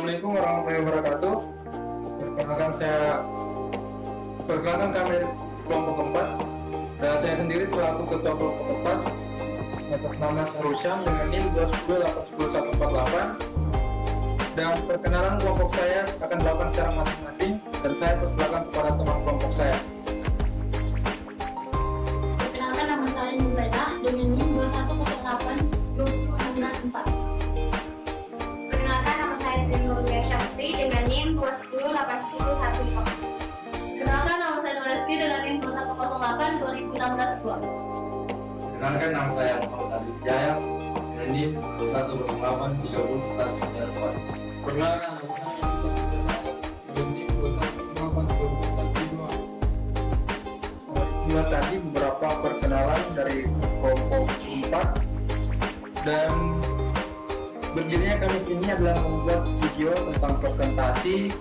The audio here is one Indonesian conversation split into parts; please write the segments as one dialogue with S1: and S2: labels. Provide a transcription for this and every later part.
S1: Assalamualaikum warahmatullahi wabarakatuh. Perkenalkan kami dari kelompok keempat, dan saya sendiri selaku ketua kelompok keempat atas nama Sarusyam dengan NIM 2108148. Dan perkenalan kelompok saya akan dilakukan secara masing-masing, dan saya persilakan kepada teman kelompok saya.
S2: Perkenalkan, nama saya Nurlela dengan NIM 210821614.
S3: Perkenalkan, nama saya Trinurlia Syafri dengan NIM 2108115.
S2: Perkenalkan, nama saya Nureski dengan NIM 21082016.
S4: Perkenalkan, nama saya Muhammad Ali Wijaya dengan NIM 218830194.
S1: Perkenalkan, nama saya dengan NIM 2182042. Inilah tadi beberapa perkenalan dari kelompok 4, dan berdirinya kami sini adalah membuat video tentang presentasi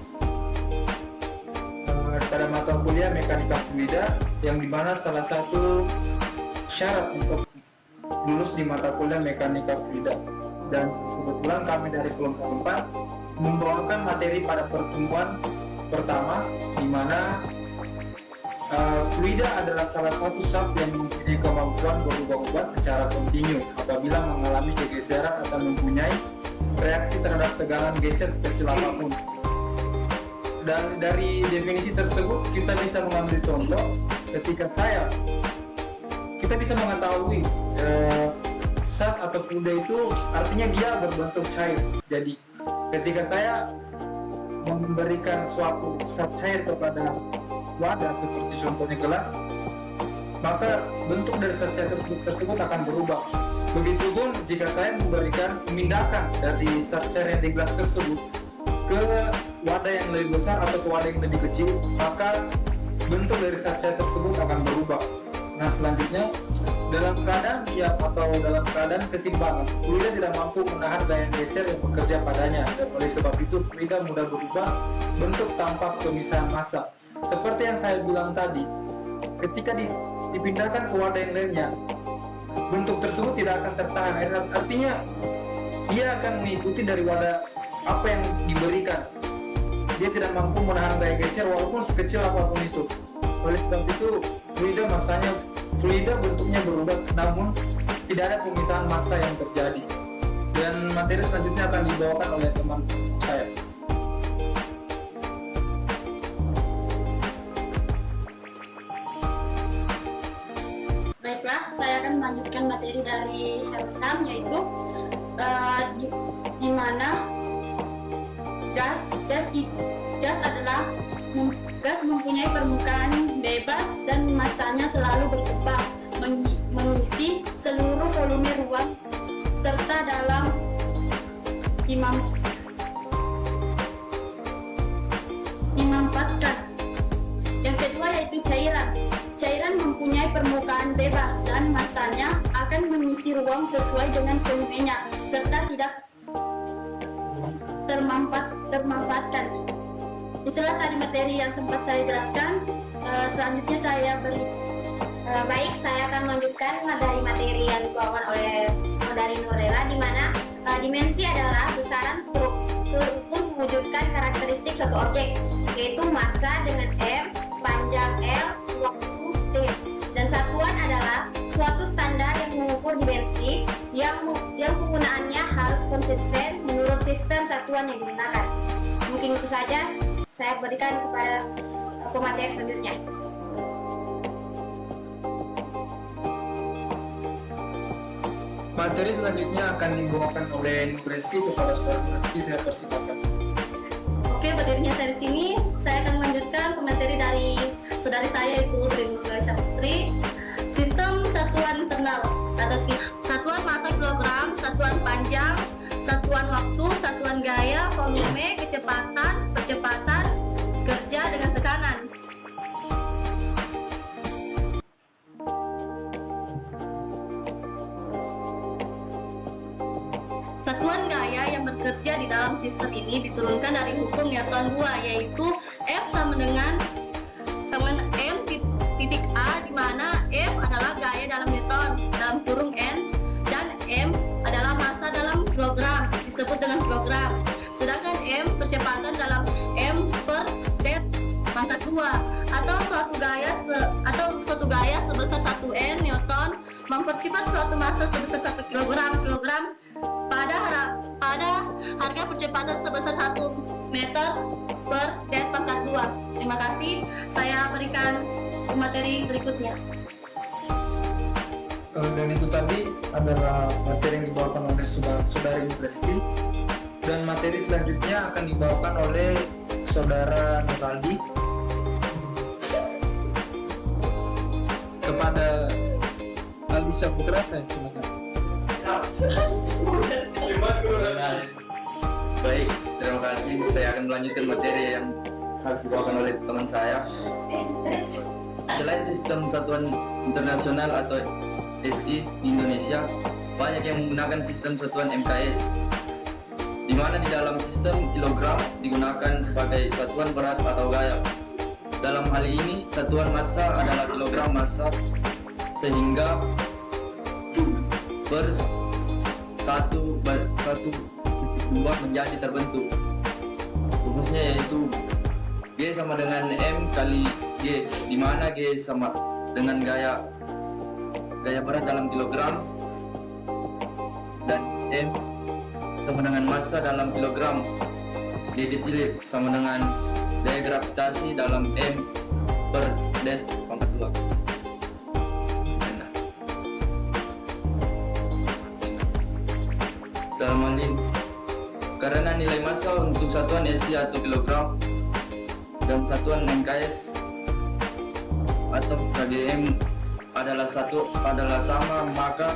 S1: pada mata kuliah mekanika fluida, yang dimana salah satu syarat untuk lulus di mata kuliah mekanika fluida. Dan kebetulan kami dari kelompok 4 membawakan materi pada pertemuan pertama, di mana fluida adalah salah satu zat yang mempunyai kemampuan berubah-ubah secara kontinu apabila mengalami kegeseran atau mempunyai reaksi terhadap tegangan geser sekecil apapun. Dan dari definisi tersebut kita bisa mengambil contoh ketika kita bisa mengetahui zat atau fluida itu artinya dia berbentuk cair. Jadi ketika saya memberikan suatu zat cair kepada wadah seperti contohnya gelas, maka bentuk dari zat cair tersebut akan berubah. Begitupun jika saya memindahkan dari zat cair yang di gelas tersebut ke wadah yang lebih besar atau ke wadah yang lebih kecil, maka bentuk dari zat cair tersebut akan berubah. Nah, selanjutnya dalam keadaan diam atau dalam keadaan keseimbangan, fluida tidak mampu menahan gaya geser yang bekerja padanya, dan oleh sebab itu fluida mudah berubah bentuk tanpa pemisahan massa. Seperti yang saya bilang tadi, ketika dipindahkan ke wadah yang lainnya, bentuk tersebut tidak akan tertahan. Artinya dia akan mengikuti dari wadah apa yang diberikan. Dia tidak mampu menahan gaya geser walaupun sekecil apapun itu. Oleh sebab itu fluida bentuknya berubah, namun tidak ada pemisahan massa yang terjadi. Dan materi selanjutnya akan dibawakan oleh teman saya.
S2: Baiklah, saya akan melanjutkan materi dari Sarusyam, yaitu di mana gas mempunyai permukaan bebas dan massanya selalu berkembang mengisi seluruh volume ruang serta dalam dimanfaatkan. Yang kedua yaitu cairan. Cairan mempunyai permukaan bebas dan massanya akan mengisi ruang sesuai dengan volumenya serta tidak termanfaatkan. Itulah tadi materi yang sempat saya jelaskan. Selanjutnya saya beri.
S3: Baik, saya akan melanjutkan dari materi yang dibawakan oleh saudari Nurlela, di mana dimensi adalah besaran terukur mewujudkan karakteristik suatu objek, yaitu massa dengan M, panjang L, waktu T. Dan satuan adalah suatu standar yang mengukur dimensi yang penggunaannya harus konsisten menurut sistem satuan yang digunakan. Mungkin itu saja saya berikan kepada pemateri selanjutnya.
S1: Materi selanjutnya akan dibawakan oleh Nureski. Kepada saudara Nureski saya persilakan.
S2: Oke, berdirinya dari sini saya akan melanjutkan pemateri dari saudari saya, yaitu Trinurlia Syafri. Sistem satuan internal atau satuan massa kilogram, satuan panjang, satuan waktu, satuan gaya, volume, kecepatan, percepatan, kerja dengan tekanan. Satuan gaya yang bekerja di dalam sistem ini diturunkan dari hukum Newton 2, yaitu F sama dengan M titik A, di mana F adalah gaya dalam Newton dalam kurung N, dan M adalah massa dalam kilogram disebut dengan kilogram, sedangkan M percepatan dalam M per det pangkat 2 atau suatu gaya sebesar 1 N Newton mempercepat suatu massa sebesar 1 kilogram pada harga percepatan sebesar 1 meter per det pangkat 2. Terima kasih. Saya berikan materi berikutnya.
S1: Dan itu tadi adalah materi yang dibawakan oleh saudari Presti, dan materi selanjutnya akan dibawakan oleh saudara Nuraldi. Kepada Aldi Saputra, saya silakan.
S4: Baik, terima kasih. Saya akan melanjutkan materi yang harus dibawakan oleh teman saya. Selain sistem satuan internasional atau SI di Indonesia, banyak yang menggunakan sistem satuan MKS, di mana di dalam sistem kilogram digunakan sebagai satuan berat atau gaya. Dalam hal ini, satuan massa adalah kilogram massa, sehingga per satu menjadi terbentuk. Rumusnya yaitu G sama dengan M kali G, di mana G sama dengan gaya berat dalam kilogram dan M sama dengan massa dalam kilogram. G kecil sama dengan daya gravitasi dalam M per det pangkat 2. Dalam hal ini, karena nilai massa untuk satuan SI atau kilogram dan satuan MKS atau kgm adalah sama, maka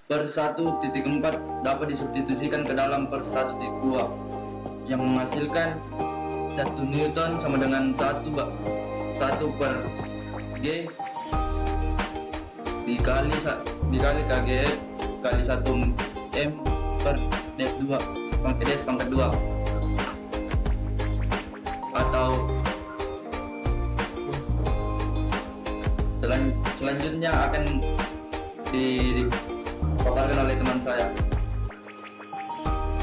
S4: per 1.4 dapat disubstitusikan ke dalam per 1.2 yang menghasilkan 1 Newton sama dengan 1 per G dikali kgm kali 1 M per det 2 pangkat 2, atau selanjutnya akan dipaparkan oleh teman saya.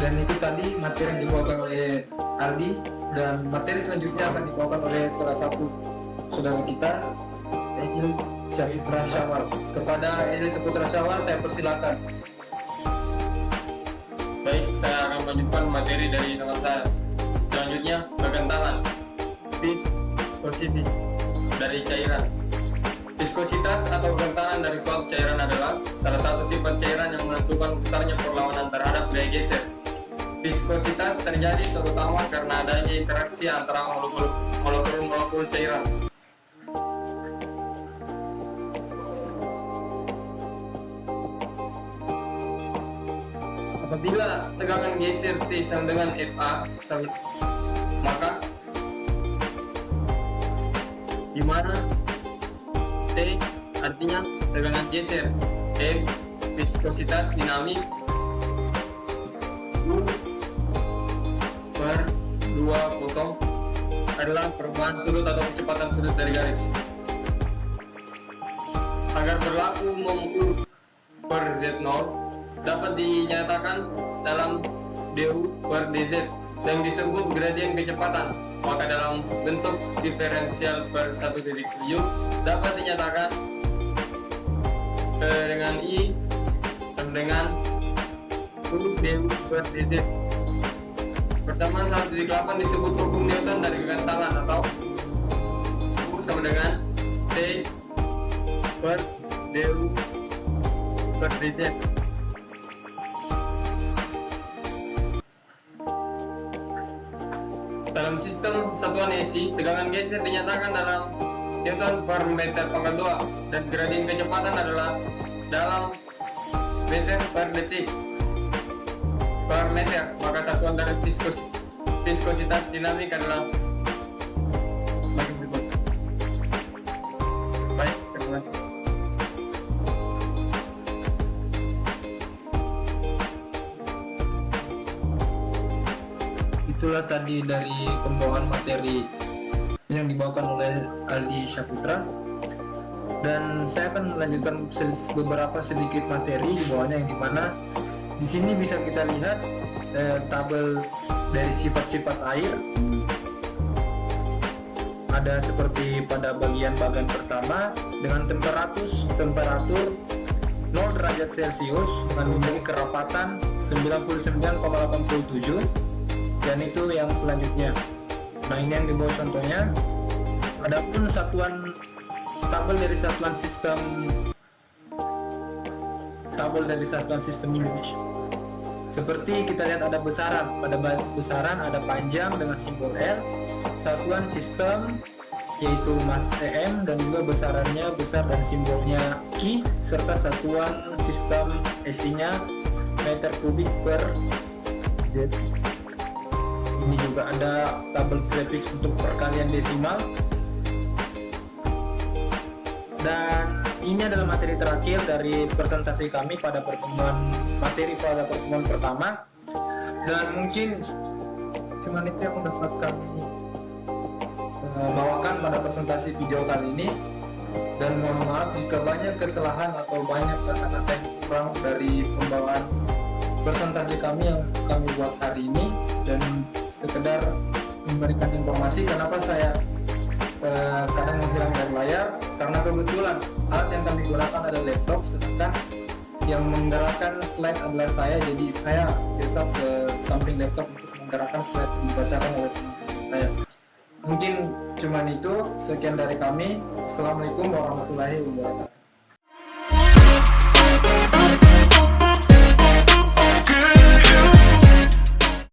S1: Dan itu tadi materi yang dibawakan oleh Aldi, dan materi selanjutnya akan dibawakan oleh salah satu saudara kita, Egil Saputra Syawal. Kepada Egil Saputra Syawal, saya persilakan.
S5: Baik, saya akan melanjutkan materi dari teman saya. Selanjutnya, kekentalan viskosity dari cairan. Viskositas atau kekentalan dari suatu cairan adalah salah satu sifat cairan yang menentukan besarnya perlawanan terhadap gaya geser. Viskositas terjadi terutama karena adanya interaksi antara molekul cairan. Apabila tegangan geser T sama dengan FA, maka di mana T artinya tegangan geser, M viskositas dinamik, U per 20 adalah perubahan sudut atau kecepatan sudut dari garis. Agar berlaku mom U per Z0 dapat dinyatakan dalam du per dz yang disebut gradien kecepatan, maka dalam bentuk diferensial per 1 titik U dapat dinyatakan dengan I sama dengan U du per dz. Persamaan 1,8 disebut hukum Newton dari kekentalan, atau U sama dengan T per du per dz. Dalam sistem satuan SI, tegangan geser dinyatakan dalam Newton per meter pangkat 2 dan gradien kecepatan adalah dalam meter per detik per meter, maka satuan dari viskositas dinamik adalah bagi berikut. Baik, terima kasih.
S1: Itulah tadi dari pembawaan materi yang dibawakan oleh Aldi Saputra, dan saya akan melanjutkan beberapa sedikit materi di bawahnya, yang dimana di sini bisa kita lihat tabel dari sifat-sifat air. Ada seperti pada bagian pertama dengan temperatur 0 derajat Celcius dengan memiliki kerapatan 99,87, dan itu yang selanjutnya. Nah, ini yang di bawah contohnya. Adapun tabel dari satuan sistem Indonesia. Seperti kita lihat ada besaran, pada basis besaran ada panjang dengan simbol L, satuan sistem yaitu mas EM, dan juga besarannya besar dan simbolnya Ki, serta satuan sistem SI-nya meter kubik per detik. Ini juga ada tabel prefix untuk perkalian desimal. Dan ini adalah materi terakhir dari presentasi kami pada pertemuan pertama, dan mungkin cuma itu yang dapat kami bawakan pada presentasi video kali ini. Dan mohon maaf jika banyak kesalahan atau banyak kata-kata yang kurang dari pembawaan presentasi kami yang kami buat hari ini, dan sekedar memberikan informasi kenapa saya kadang menghilang dari layar, karena kebetulan alat yang kami gunakan adalah laptop, sedangkan yang menggerakkan slide adalah saya, jadi saya geser ke samping laptop untuk menggerakkan slide yang dibacakan oleh teman-teman saya. Mungkin cuman itu, sekian dari kami. Assalamualaikum warahmatullahi wabarakatuh.